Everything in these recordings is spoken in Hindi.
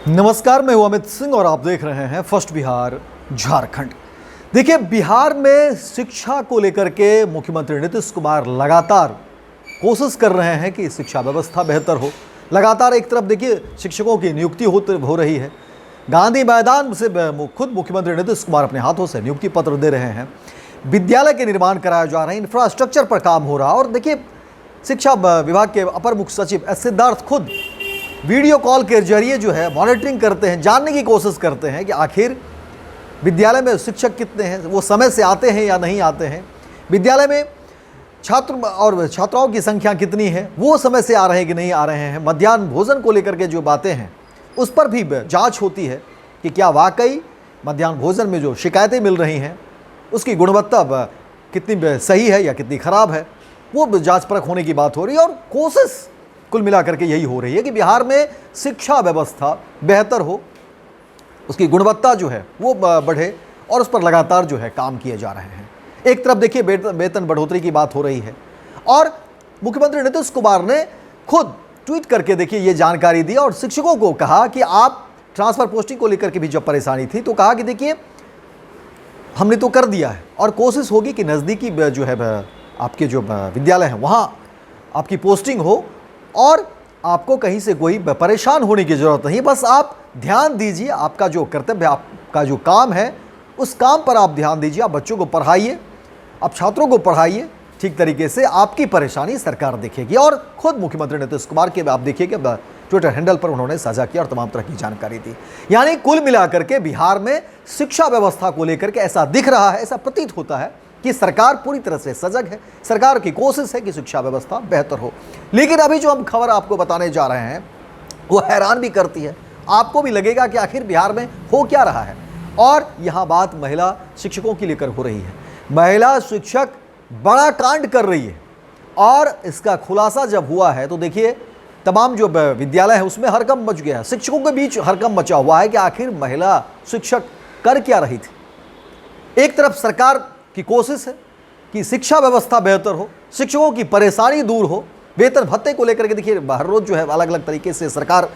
नमस्कार, मैं हूं अमित सिंह और आप देख रहे हैं फर्स्ट बिहार झारखंड। देखिए, बिहार में शिक्षा को लेकर के मुख्यमंत्री नीतीश कुमार लगातार कोशिश कर रहे हैं कि शिक्षा व्यवस्था बेहतर हो। लगातार एक तरफ देखिए शिक्षकों की नियुक्ति हो रही है। गांधी मैदान से खुद मुख्यमंत्री नीतीश कुमार अपने हाथों से नियुक्ति पत्र दे रहे हैं। विद्यालय के निर्माण कराए जा रहे हैं, इंफ्रास्ट्रक्चर पर काम हो रहा है। और देखिए, शिक्षा विभाग के अपर मुख्य सचिव एस सिद्धार्थ खुद वीडियो कॉल के जरिए जो है मॉनिटरिंग करते हैं, जानने की कोशिश करते हैं कि आखिर विद्यालय में शिक्षक कितने हैं, वो समय से आते हैं या नहीं आते हैं, विद्यालय में छात्र और छात्राओं की संख्या कितनी है, वो समय से आ रहे हैं कि नहीं आ रहे हैं। मध्याह्न भोजन को लेकर के जो बातें हैं उस पर भी जांच होती है कि क्या वाकई मध्याह्न भोजन में जो शिकायतें मिल रही हैं उसकी गुणवत्ता कितनी सही है या कितनी खराब है, वो जांच परख होने की बात हो रही है। और कोशिश कुल मिलाकर के यही हो रही है कि बिहार में शिक्षा व्यवस्था बेहतर हो, उसकी गुणवत्ता जो है वो बढ़े, और उस पर लगातार जो है काम किए जा रहे हैं। एक तरफ देखिए वेतन बढ़ोतरी की बात हो रही है, और मुख्यमंत्री नीतीश कुमार ने खुद ट्वीट करके देखिए ये जानकारी दी और शिक्षकों को कहा कि आप ट्रांसफर पोस्टिंग को लेकर के भी जब परेशानी थी तो कहा कि देखिए हमने तो कर दिया है और कोशिश होगी कि नज़दीकी जो है आपके जो विद्यालय हैं वहाँ आपकी पोस्टिंग हो, और आपको कहीं से कोई परेशान होने की ज़रूरत नहीं। बस आप ध्यान दीजिए, आपका जो कर्तव्य, आपका जो काम है उस काम पर आप ध्यान दीजिए। आप बच्चों को पढ़ाइए, आप छात्रों को पढ़ाइए ठीक तरीके से, आपकी परेशानी सरकार देखेगी। और खुद मुख्यमंत्री नीतीश कुमार के आप देखिए कि ट्विटर हैंडल पर उन्होंने साझा किया और तमाम तरह की जानकारी दी। यानी कुल मिलाकर के बिहार में शिक्षा व्यवस्था को लेकर के ऐसा दिख रहा है, ऐसा प्रतीत होता है कि सरकार पूरी तरह से सजग है। सरकार की कोशिश है कि शिक्षा व्यवस्था बेहतर हो। लेकिन अभी जो हम खबर आपको बताने जा रहे हैं वो हैरान भी करती है। आपको भी लगेगा कि आखिर बिहार में हो क्या रहा है। और यहाँ बात महिला शिक्षकों की लेकर हो रही है। महिला शिक्षक बड़ा कांड कर रही है, और इसका खुलासा जब हुआ है तो देखिए तमाम जो विद्यालय है उसमें हड़कंप मच गया। शिक्षकों के बीच हड़कंप मचा हुआ है कि आखिर महिला शिक्षक कर क्या रही थी। एक तरफ सरकार की कोशिश है कि शिक्षा व्यवस्था बेहतर हो, शिक्षकों की परेशानी दूर हो। वेतन भत्ते को लेकर के देखिए हर रोज जो है अलग अलग तरीके से सरकार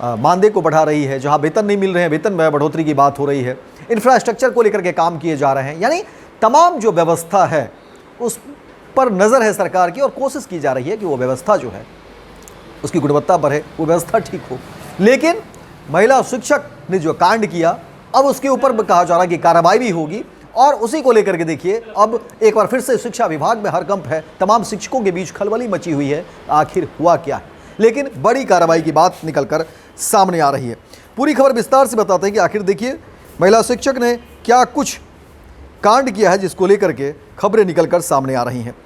मानदेय को बढ़ा रही है। जहां वेतन नहीं मिल रहे हैं, वेतन में बढ़ोतरी की बात हो रही है। इंफ्रास्ट्रक्चर को लेकर के काम किए जा रहे हैं। यानी तमाम जो व्यवस्था है उस पर नज़र है सरकार की, और कोशिश की जा रही है कि वो व्यवस्था जो है उसकी गुणवत्ता बढ़े, वो व्यवस्था ठीक हो। लेकिन महिला शिक्षक ने जो कांड किया, अब उसके ऊपर कहा जा रहा है कि कार्रवाई भी होगी। और उसी को लेकर के देखिए अब एक बार फिर से शिक्षा विभाग में हड़कंप है। तमाम शिक्षकों के बीच खलबली मची हुई है, आखिर हुआ क्या है। लेकिन बड़ी कार्रवाई की बात निकलकर सामने आ रही है। पूरी खबर विस्तार से बताते हैं कि आखिर देखिए महिला शिक्षक ने क्या कुछ कांड किया है, जिसको लेकर के खबरें निकलकर सामने आ रही हैं।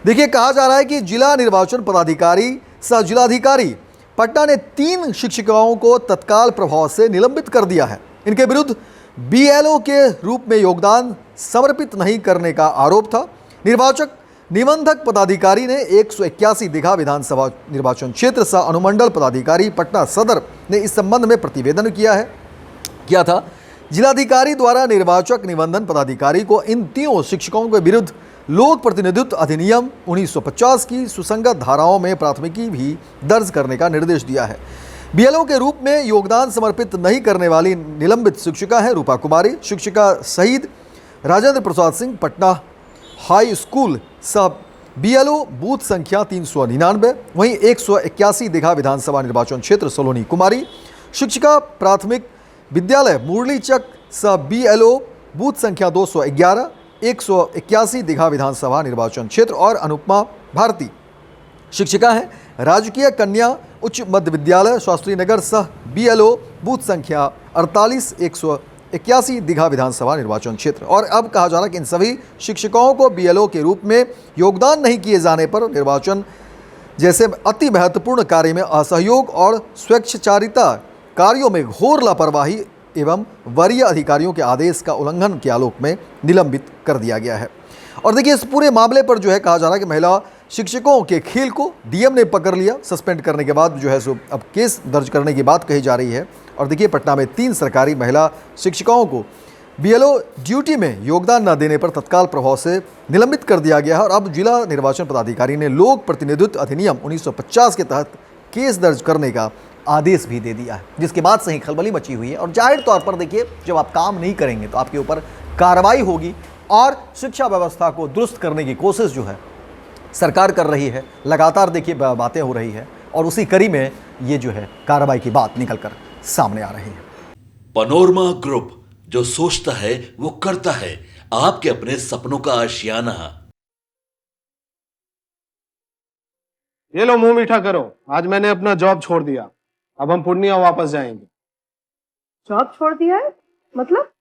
देखिए, कहा जा रहा है कि जिला निर्वाचन पदाधिकारी सह जिलाधिकारी पटना ने 3 शिक्षिकाओं को तत्काल प्रभाव से निलंबित कर दिया है। इनके विरुद्ध बीएलओ के रूप में योगदान समर्पित नहीं करने का आरोप था। निर्वाचक निबंधक पदाधिकारी ने 181 दीघा विधानसभा निर्वाचन क्षेत्र सह अनुमंडल पदाधिकारी पटना सदर ने इस संबंध में प्रतिवेदन किया था। जिलाधिकारी द्वारा निर्वाचक निबंधन पदाधिकारी को इन 3 शिक्षकों के विरुद्ध लोक प्रतिनिधित्व अधिनियम 1950 की सुसंगत धाराओं में प्राथमिकी भी दर्ज करने का निर्देश दिया है। बीएलओ के रूप में योगदान समर्पित नहीं करने वाली निलंबित शिक्षिका है रूपा कुमारी। शिक्षिका शहीद राजेंद्र प्रसाद सिंह पटना हाई स्कूल सब बीएलओ बूथ संख्या 399। वहीं 181 दीघा विधानसभा निर्वाचन क्षेत्र सलोनी कुमारी। शिक्षिका प्राथमिक विद्यालय मुरलीचक सब बीएलओ बूथ संख्या 211 181 दीघा विधानसभा निर्वाचन क्षेत्र। और अनुपमा भारती शिक्षिका है राजकीय कन्या उच्च मध्य विद्यालय शास्त्री नगर सह बीएलओ बूथ संख्या 48 181 दीघा विधानसभा निर्वाचन क्षेत्र। और अब कहा जा रहा है कि इन सभी शिक्षकों को बीएलओ के रूप में योगदान नहीं किए जाने पर निर्वाचन जैसे अति महत्वपूर्ण कार्य में असहयोग और स्वेच्छाचारिता कार्यों में घोर लापरवाही एवं वरीय अधिकारियों के आदेश का उल्लंघन के आलोक में निलंबित कर दिया गया है। और देखिए इस पूरे मामले पर जो है कहा जा रहा है कि महिला शिक्षकों के खेल को डीएम ने पकड़ लिया। सस्पेंड करने के बाद जो है सो अब केस दर्ज करने की बात कही जा रही है। और देखिए पटना में 3 सरकारी महिला शिक्षिकाओं को बीएलओ ड्यूटी में योगदान न देने पर तत्काल प्रभाव से निलंबित कर दिया गया है। और अब जिला निर्वाचन पदाधिकारी ने लोक प्रतिनिधित्व अधिनियम 1950 के तहत केस दर्ज करने का आदेश भी दे दिया है, जिसके बाद से ही खलबली मची हुई है। और जाहिर तौर पर देखिए, जब आप काम नहीं करेंगे तो आपके ऊपर कार्रवाई होगी और शिक्षा व्यवस्था को दुरुस्त करने की कोशिश जो है सरकार कर रही है। लगातार देखिए बातें हो रही है और उसी कड़ी में ये जो है कार्रवाई की बात निकलकर सामने आ रही है। पनोरमा ग्रुप, जो सोचता है वो करता है। आपके अपने सपनों का आशियाना। ये लो मुंह मीठा करो, आज मैंने अपना जॉब छोड़ दिया। अब हम पूर्णिया वापस जाएंगे। जॉब छोड़ दिया है? मतलब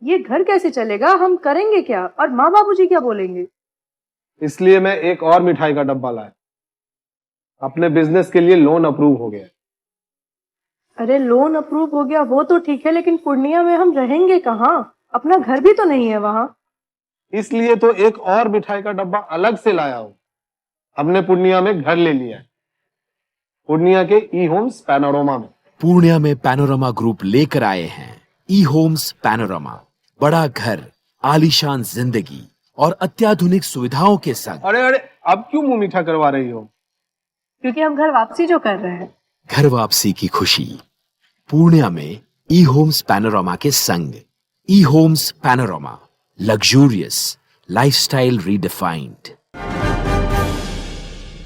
ये घर कैसे चलेगा? हम करेंगे क्या? और माँ बाबूजी क्या बोलेंगे? इसलिए मैं एक और मिठाई का डब्बा लाया। अपने बिजनेस के लिए लोन अप्रूव हो गया। अरे लोन अप्रूव हो गया वो तो ठीक है, लेकिन पूर्णिया में हम रहेंगे कहाँ? अपना घर भी तो नहीं है वहाँ। इसलिए तो एक और मिठाई का डब्बा अलग से लाया हूं। हमने पूर्णिया में घर ले लिया है, पूर्णिया के ई होम्स पैनोरमा में। पूर्णिया में पैनोरमा ग्रुप लेकर आए हैं ई होम्स पैनोरमा। बड़ा घर, आलीशान जिंदगी और अत्याधुनिक सुविधाओं के संग। अरे अरे, अब क्यों मुंह मीठा करवा रही हो? क्योंकि हम घर वापसी जो कर रहे हैं। घर वापसी की खुशी पूर्णिया में ई होम्स पैनोरमा के संग। ई homes panorama, luxurious lifestyle redefined.